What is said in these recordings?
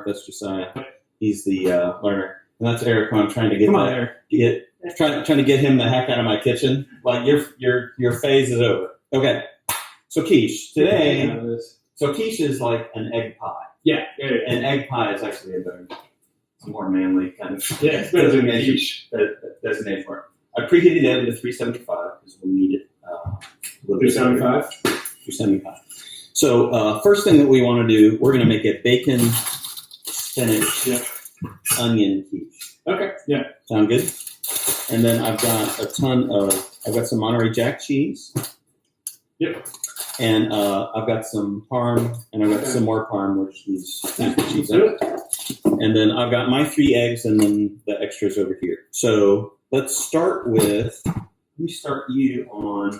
Warnock. That's Josiah. He's the learner. And that's Eric, who I'm trying to get trying to get him the heck out of my kitchen. Like your phase is over. Okay. So quiche today. So quiche is like an egg pie. Yeah. An egg pie is actually it's a more manly kind of it's better than quiche. Designate for it. I preheated the oven to 375 because we'll need it. 375. 375. So first thing that we want to do, we're going to make a bacon, spinach, onion quiche. Okay. Yeah. Sound good? And then I've got some Monterey Jack cheese. Yep. And I've got some parm, and I've got some more parm, which is cheese in it. And then I've got my 3 eggs, and then the extras over here. So let's start with. Let me start you on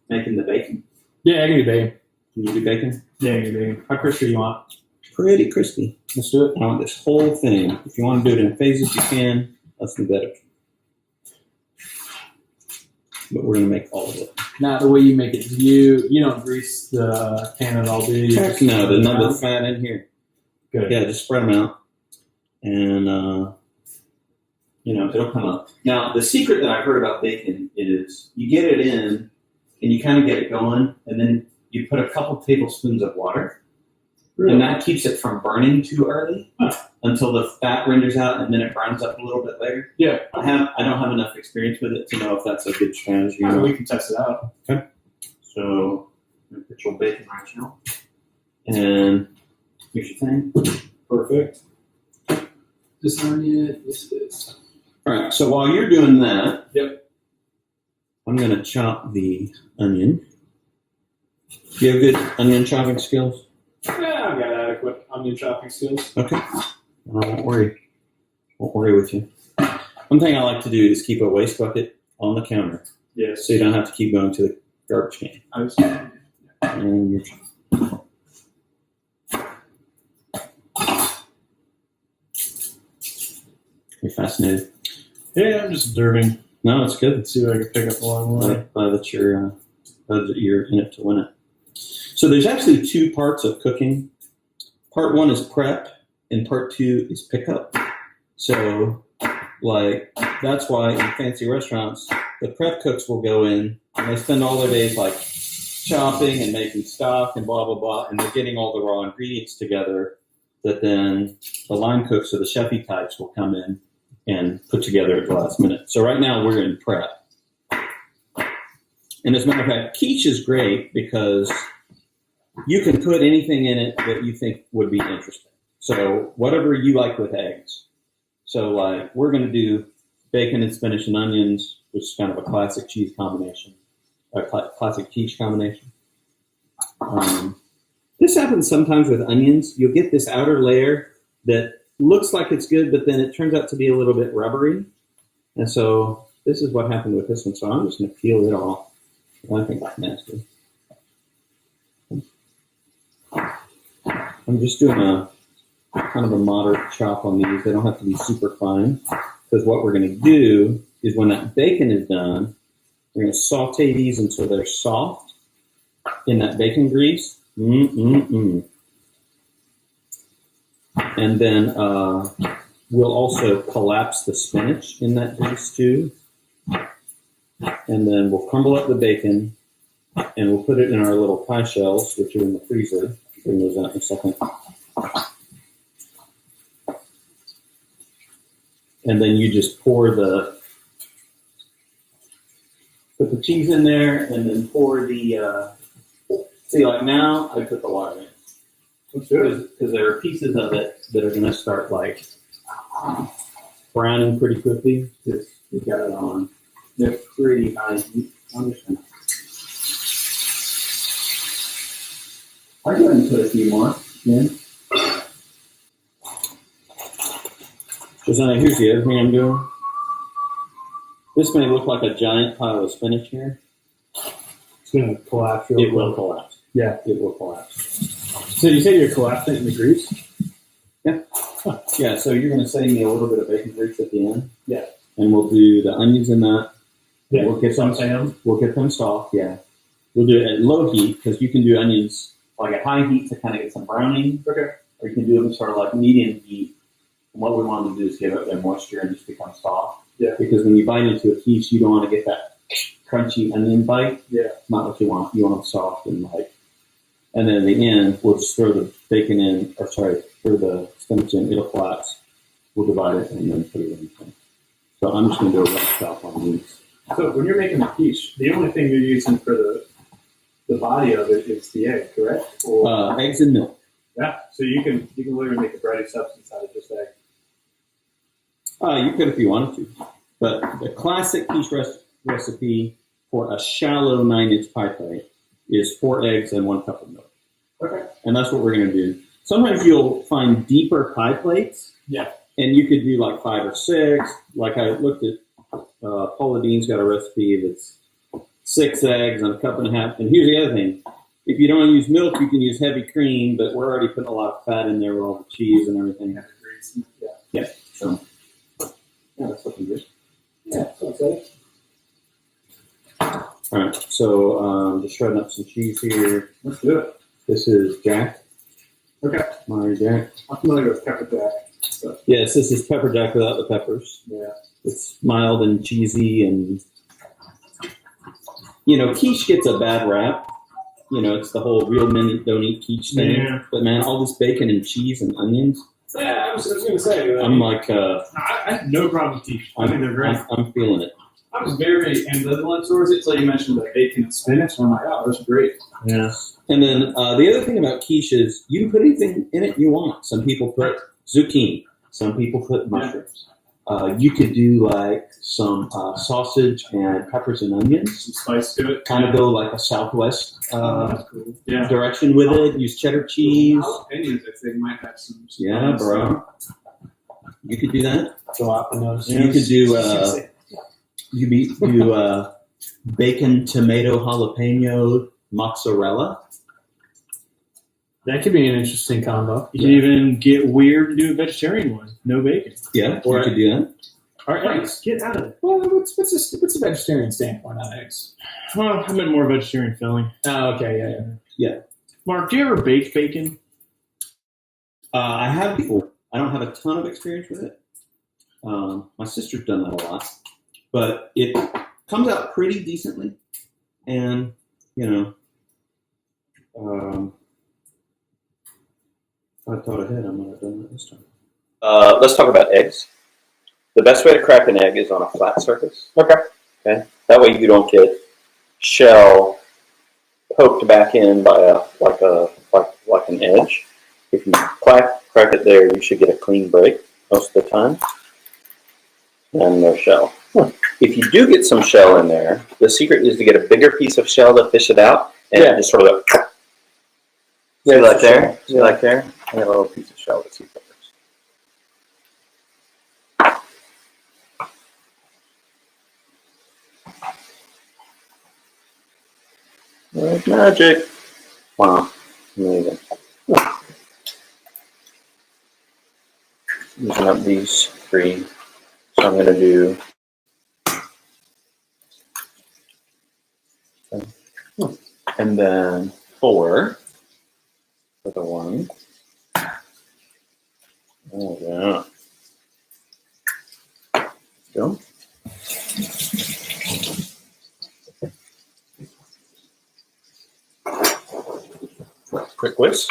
making the bacon. Yeah, I can do bacon. Can you do bacon? Yeah, I can do bacon. How crispy do you want? Pretty crispy. Let's do it. I want this whole thing. If you want to do it in phases, you can. Let's do better. But we're going to make all of it. Not the way you make it. You don't grease the pan at all, do you? Heck no, there's none of the fat in here. Good. Yeah, just spread them out. And, it'll come up. Now, the secret that I've heard about bacon is you get it in and you kind of get it going, and then you put a couple tablespoons of water. Really? And that keeps it from burning too early until the fat renders out, and then it browns up a little bit later. Yeah. I don't have enough experience with it to know if that's a good strategy. We can test it out. Okay. So, I'm going to put your bacon right now. And here's your thing. Perfect. This onion is this. All right. So while you're doing that, yep, I'm going to chop the onion. Do you have good onion chopping skills? Yeah, I've got adequate onion chopping skills. Okay. Won't worry with you. One thing I like to do is keep a waste bucket on the counter. Yes. So you don't have to keep going to the garbage can. And you're fascinated. Yeah, I'm just observing. No, it's good. Let's see what I can pick up along the way. Glad that you're in it to win it. So there's actually 2 parts of cooking. Part 1 is prep, and part 2 is pickup. So, that's why in fancy restaurants, the prep cooks will go in, and they spend all their days, chopping and making stock and blah, blah, blah, and they're getting all the raw ingredients together that then the line cooks or the chefy types will come in and put together at the last minute. So right now we're in prep. And as a matter of fact, quiche is great because you can put anything in it that you think would be interesting. So whatever you like with eggs. So we're going to do bacon and spinach and onions, which is kind of a classic cheese combination, a classic quiche combination. This happens sometimes with onions. You'll get this outer layer that looks like it's good, but then it turns out to be a little bit rubbery. And so this is what happened with this one. So I'm just going to peel it off. I think that's nasty. I'm just doing a kind of a moderate chop on these. They don't have to be super fine, because what we're going to do is when that bacon is done, we're going to saute these until they're soft in that bacon grease. And then we'll also collapse the spinach in that grease too. And then we'll crumble up the bacon, and we'll put it in our little pie shells, which are in the freezer. I'll bring those out in a second. And then you just put the cheese in there, and then pour the, see, now I put the water in. Because there are pieces of it that are going to start browning pretty quickly. Because we've got it on. They're pretty high heat. I'm just going to. I'll go ahead and put a few more in. Josiah, here's the other thing I'm doing. This may look like a giant pile of spinach here. It's going to collapse. It will collapse. Yeah. It will collapse. So you say you're collapsing it in the grease? Yeah. Yeah, so you're going to save me a little bit of bacon grease at the end. Yeah. And we'll do the onions in that. Yeah. We'll get them soft, yeah. We'll do it at low heat, because you can do onions at high heat to kind of get some browning. Okay. or you can do them sort of like medium heat. And what we want to do is give it their moisture and just become soft. Yeah. Because when you bite into a quiche, you don't want to get that crunchy onion bite. Yeah. Not what you want. You want them soft and light. And then in the end, we'll just throw the bacon in, or sorry, throw the spinach in, it'll flats. We'll divide it and then put it in the pan. So I'm just going to do a rough chop on these. So when you're making a quiche, the only thing you're using for the body of it is the egg, correct? Or, Eggs and milk. yeah. So you can literally make a bready substance out of just egg. You could if you wanted to. But the classic quiche recipe for a shallow 9-inch pie plate is 4 eggs and 1 cup of milk. Okay. And that's what we're going to do. Sometimes you'll find deeper pie plates. Yeah. And you could do like 5 or 6. Like I looked at, Paula Dean's got a recipe that's 6 eggs and a cup and a half. And here's the other thing. If you don't want to use milk, you can use heavy cream, but we're already putting a lot of fat in there with all the cheese and everything. Yeah. Yeah. So, yeah, that's looking good. Yeah. Sounds good. All right. So, just shredding up some cheese here. Let's do it. This is Jack. Okay. Monterey Jack. I'm familiar with pepper jack. So. Yes, this is pepper jack without the peppers. Yeah. It's mild and cheesy, and quiche gets a bad rap. It's the whole real men don't eat quiche thing. Yeah. But man, all this bacon and cheese and onions. Yeah, I was going to say. I'm like, I have no problem with quiche. I think they're great. I'm feeling it. I was very ambivalent towards it until you mentioned the bacon and spinach. And I'm like, oh, that's great. Yeah. And then the other thing about quiche is you can put anything in it you want. Some people put zucchini. Some people put mushrooms. You could do like some sausage and peppers and onions. Some spice to it. Kind of go like a Southwest That's cool. Yeah. direction with it. Use cheddar cheese. Jalapenos, I think, might have some. Yeah, bro. You could do that. Jalapenos. You could do bacon, tomato, jalapeno, mozzarella. That could be an interesting combo. You can even get weird and do a vegetarian one. No bacon. Yeah, Or- you could do that. Or eggs. Get out of it. Well, what's the vegetarian standpoint on eggs? Well, I meant more vegetarian filling. Oh, okay, yeah. Mark, do you ever bake bacon? I have before. I don't have a ton of experience with it. My sister's done that a lot, but it comes out pretty decently. And if I thought ahead, I might have done that this time. Let's talk about eggs. The best way to crack an egg is on a flat surface. Okay. That way you don't get shell poked back in by like an edge. If you crack it there, you should get a clean break most of the time, and no shell. If you do get some shell in there, the secret is to get a bigger piece of shell to fish it out, and just sort of go. See like there? See like there? And a little piece of shell that's super. Like magic. Wow. Amazing. Using up these 3. So I'm going to do. And then 4 for the 1. Oh, yeah. Go. Quick whisk.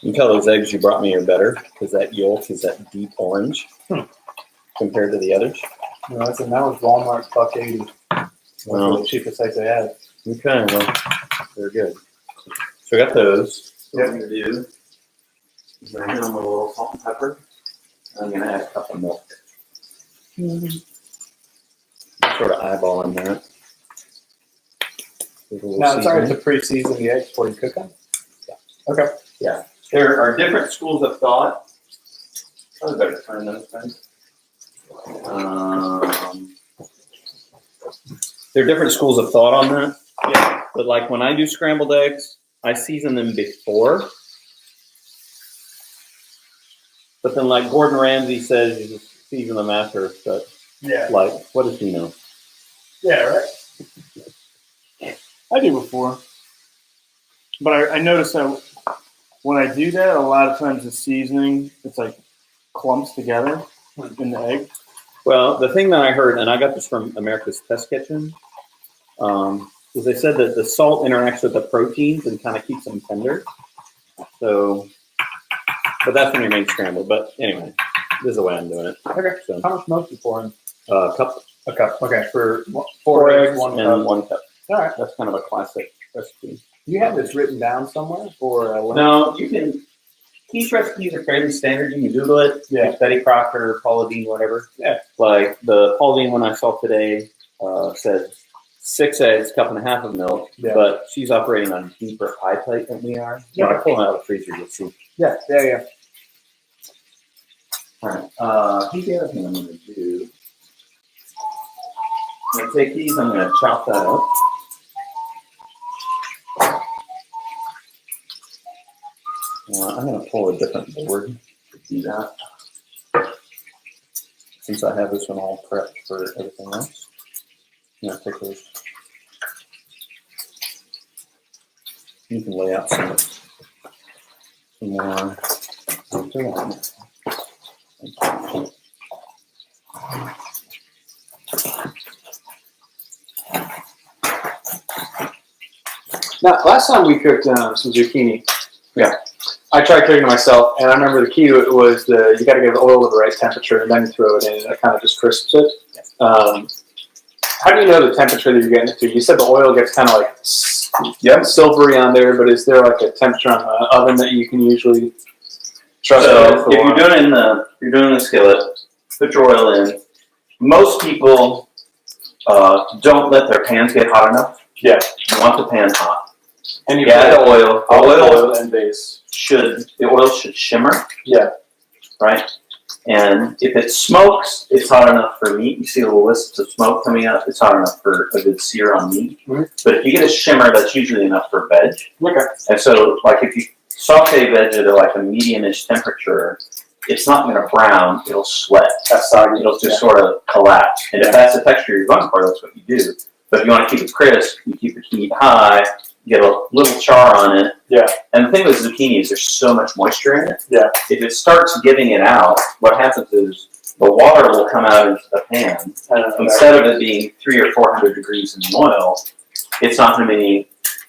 You can tell those eggs you brought me are better because that yolk is that deep orange compared to the others. No, I said that was Walmart $1.80. Well, The cheapest eggs I had. okay, well, they're good. So I got those. So Yep. what I'm going to do is I'm going to hit them with a little salt and pepper. And I'm going to add a cup of milk. Sort of eyeballing that. With a little Now, sorry seasoning. to pre-season the eggs before you cook them? Yeah. Okay. Yeah. There are different schools of thought. Probably better turn those things. There are different schools of thought on that. Yeah. But like when I do scrambled eggs, I season them before. But then like Gordon Ramsay says, you just season them after. But Yeah. like, what does he know? Yeah, right. I do before. But I notice that when I do that, a lot of times the seasoning, it's like clumps together in the egg. Well, the thing that I heard, and I got this from America's Test Kitchen, is they said that the salt interacts with the proteins and kind of keeps them tender. So, but that's when you make scrambled. But anyway, this is the way I'm doing it. Okay. So, How much milk you pour in? a cup A cup. Okay. For 4 eggs, 1 and cup. 1 cup. All right. That's kind of a classic recipe. Do you have this written down somewhere? Or No, you can. Quiche recipes are fairly standard. You can Google it. Yeah. Betty Crocker, Paula Deen, whatever. Yeah. Like the Paula Deen one I saw today said 6 eggs, cup and a half of milk. Yeah. But she's operating on a deeper pie plate than we are. Yeah. When I pull them out of the freezer, you'll see. Yeah. All right. Here's the other thing I'm going to do. I'm going to take these. I'm going to chop that up. I'm going to pull a different board to do that. Since I have this one all prepped for everything else. I'm going to take those. You can lay out some more. Now, last time we cooked some zucchini. Yeah. I tried cooking it myself, and I remember the key to it was you got to get the oil to the right temperature, and then you throw it in, and it kind of just crisps it. How do you know the temperature that you're getting it to? You said the oil gets kind of like silvery on there, but is there like a temperature on the oven that you can usually trust? So if you're doing it you're doing the skillet, put your oil in. Most people don't let their pans get hot enough. Yeah. You want the pan hot. And you add the oil. oil and base. The oil should shimmer. Yeah. Right? And if it smokes, it's hot enough for meat. You see little wisps of smoke coming out, it's hot enough for a good sear on meat. Mm-hmm. But if you get a shimmer, that's usually enough for veg. Okay. And so, like, if you saute veg at like a medium-ish temperature, it's not going to brown, it'll sweat. That's soggy. It'll just sort of collapse. And if that's the texture you're going for, that's what you do. But if you want to keep it crisp, you keep the heat high, get a little char on it. Yeah. And the thing with zucchini is there's so much moisture in it. Yeah. If it starts giving it out, what happens is the water will come out into the pan. Instead of it being 300 or 400 degrees in the oil, it's not going to be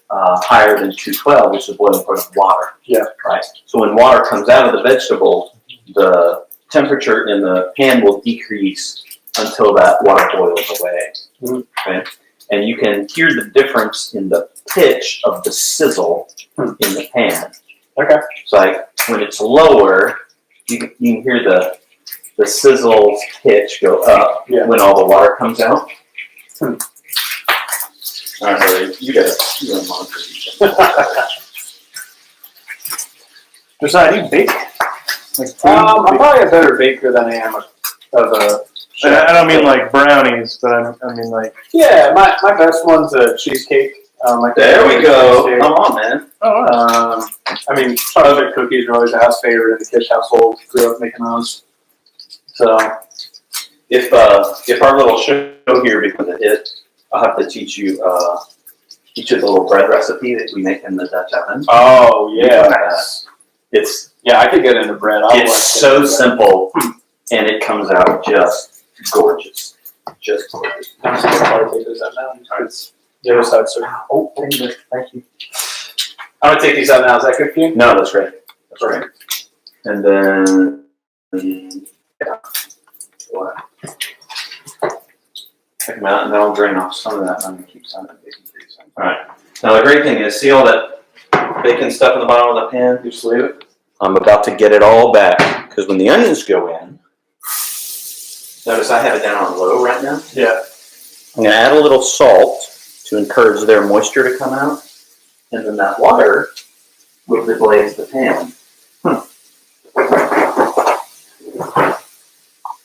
higher than 212, which is boiling point of water. Yeah. Right. So when water comes out of the vegetable, the temperature in the pan will decrease until that water boils away. Mm-hmm. Okay. And you can hear the difference in the pitch of the sizzle in the pan. Okay. It's like when it's lower, you can hear the sizzle pitch go up when all the water comes out. All right, buddy, you got to monitor these. Josiah, do you bake? Like I'm probably a better baker than I am of a. I don't mean like brownies, but I mean like. Yeah, my best one's a cheesecake. Like there we go. Come on, man. Oh, I mean, chocolate cookies are always a house favorite in the Quiche household. Grew up making those. So, if our little show here becomes a hit, I'll have to teach you the little bread recipe that we make in the Dutch oven. Oh yeah, it's I could get into bread. It's so simple, and it comes out just gorgeous. Just gorgeous. I'm just gonna try to take this out now. The other side, sir. Oh, thank you. I'm gonna take these out now. Is that good for you? No, that's great. That's great. And then, what? Take them out, and then I'll drain off some of that, and I'm gonna keep some of that bacon grease. All right. Now the great thing is, see all that bacon stuff in the bottom of the pan? You just leave it. I'm about to get it all back because when the onions go in, notice I have it down on low right now. Yeah. I'm going to add a little salt to encourage their moisture to come out, and then that water will deglaze the pan.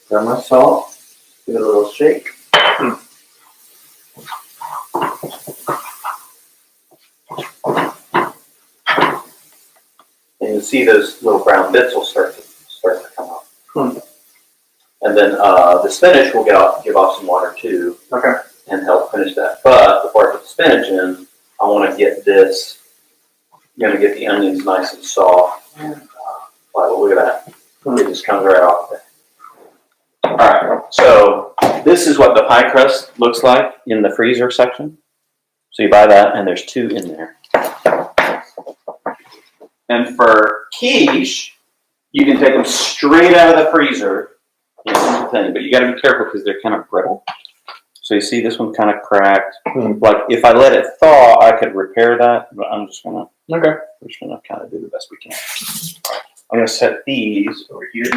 Grab my salt, give it a little shake. And you'll see those little brown bits will start to come out. And then the spinach will give off some water too. Okay. and help finish that. But before I put the spinach in, I want to get this. I'm gonna get the onions nice and soft. Wow, look at that! It just comes right off there. All right, so this is what the pie crust looks like in the freezer section. So you buy that, and there's 2 in there. And for quiche, you can take them straight out of the freezer. It's a thing, but you got to be careful because they're kind of brittle. So you see, this one kind of cracked. Like if I let it thaw, I could repair that, but I'm just gonna kind of do the best we can. I'm gonna set these over here,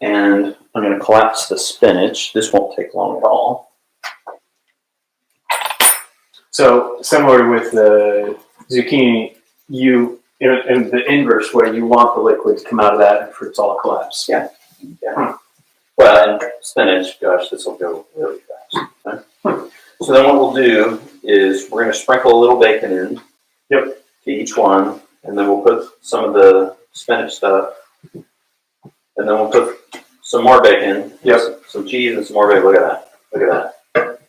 and I'm gonna collapse the spinach. This won't take long at all. So similar with the zucchini, you in the inverse way, you want the liquid to come out of that and for it to all collapse. Yeah. Well, and spinach, gosh, this will go really fast. Okay? So then what we'll do is we're going to sprinkle a little bacon in. Yep. To each one, and then we'll put some of the spinach stuff, and then we'll put some more bacon. Yep. Some cheese and some more bacon. Look at that. Look at that.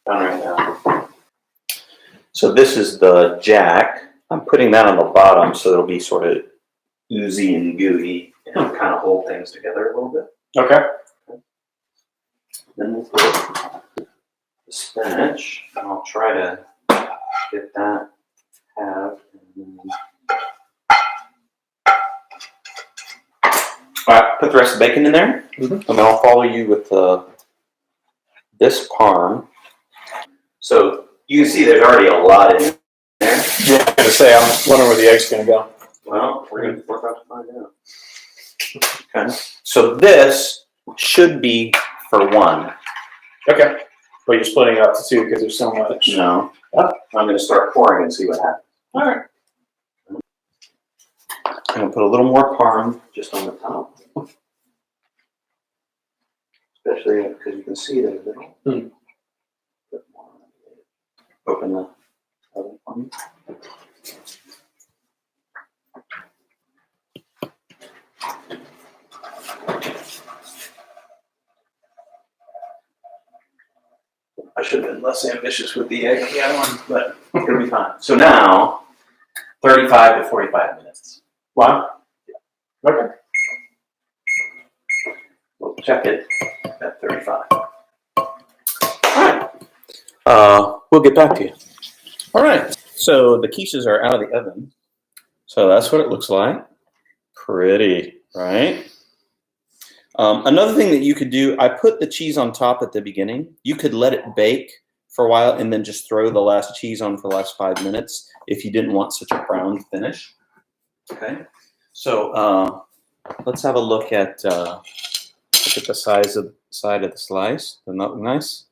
Done right now. So this is the jack. I'm putting that on the bottom so it'll be sort of oozy and gooey and kind of hold things together a little bit. Okay. Then we'll put the spinach, and I'll try to get that halved. Alright, put the rest of the bacon in there, and then I'll follow you with this parm. So you can see there's already a lot in there. Yeah, I was gonna say, I'm wondering where the egg's gonna go. Well, we're about to find out. Okay, so this should be for 1. Okay. But you're splitting it up to 2 because there's so much. No. I'm going to start pouring and see what happens. All right. I'm going to put a little more parm just on the top. Especially because you can see it in the middle. Open the oven for me. I should have been less ambitious with the egg, but it'll be fine. So now, 35 to 45 minutes. Wow. Yeah. Okay. We'll check it at 35. All right. We'll get back to you. All right. So the quiches are out of the oven. So that's what it looks like. Pretty, right? Another thing that you could do, I put the cheese on top at the beginning. You could let it bake for a while and then just throw the last cheese on for the last 5 minutes if you didn't want such a brown finish. Okay, so let's have a look at the side of the slice. Doesn't that look nice?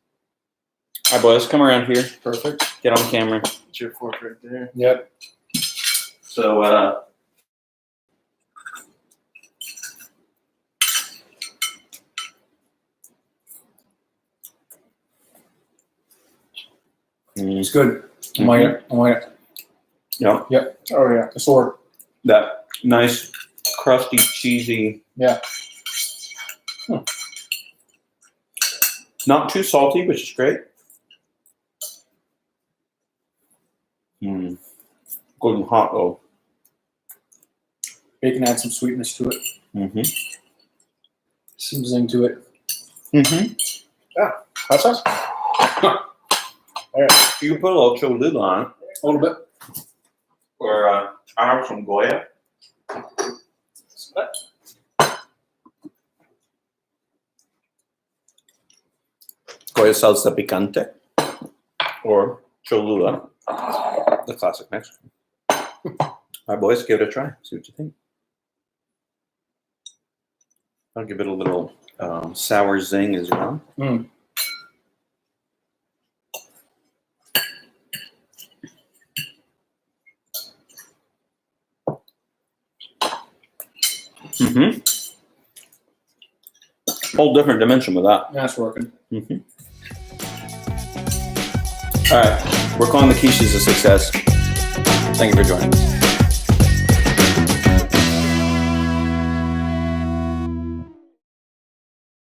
All right, boys, come around here. Perfect. Get on camera. It's your fork right there. Yep. So It's good. I like it. Yeah. Yep. Oh yeah. The sword. That nice, crusty, cheesy. Yeah. Not too salty, which is great. Good and hot though. Bacon adds some sweetness to it. Mm-hmm. Some zing to it. Mm-hmm. Yeah. Hot sauce. You can put a little Cholula on it. A little bit. Or I have some Goya. Goya salsa picante. Or Cholula. The classic Mexican. All right, boys, give it a try. See what you think. I'll give it a little sour zing as well. Mm-hmm. Whole different dimension with that. That's working. Mm-hmm. All right, we're calling the quiches a success. Thank you for joining us.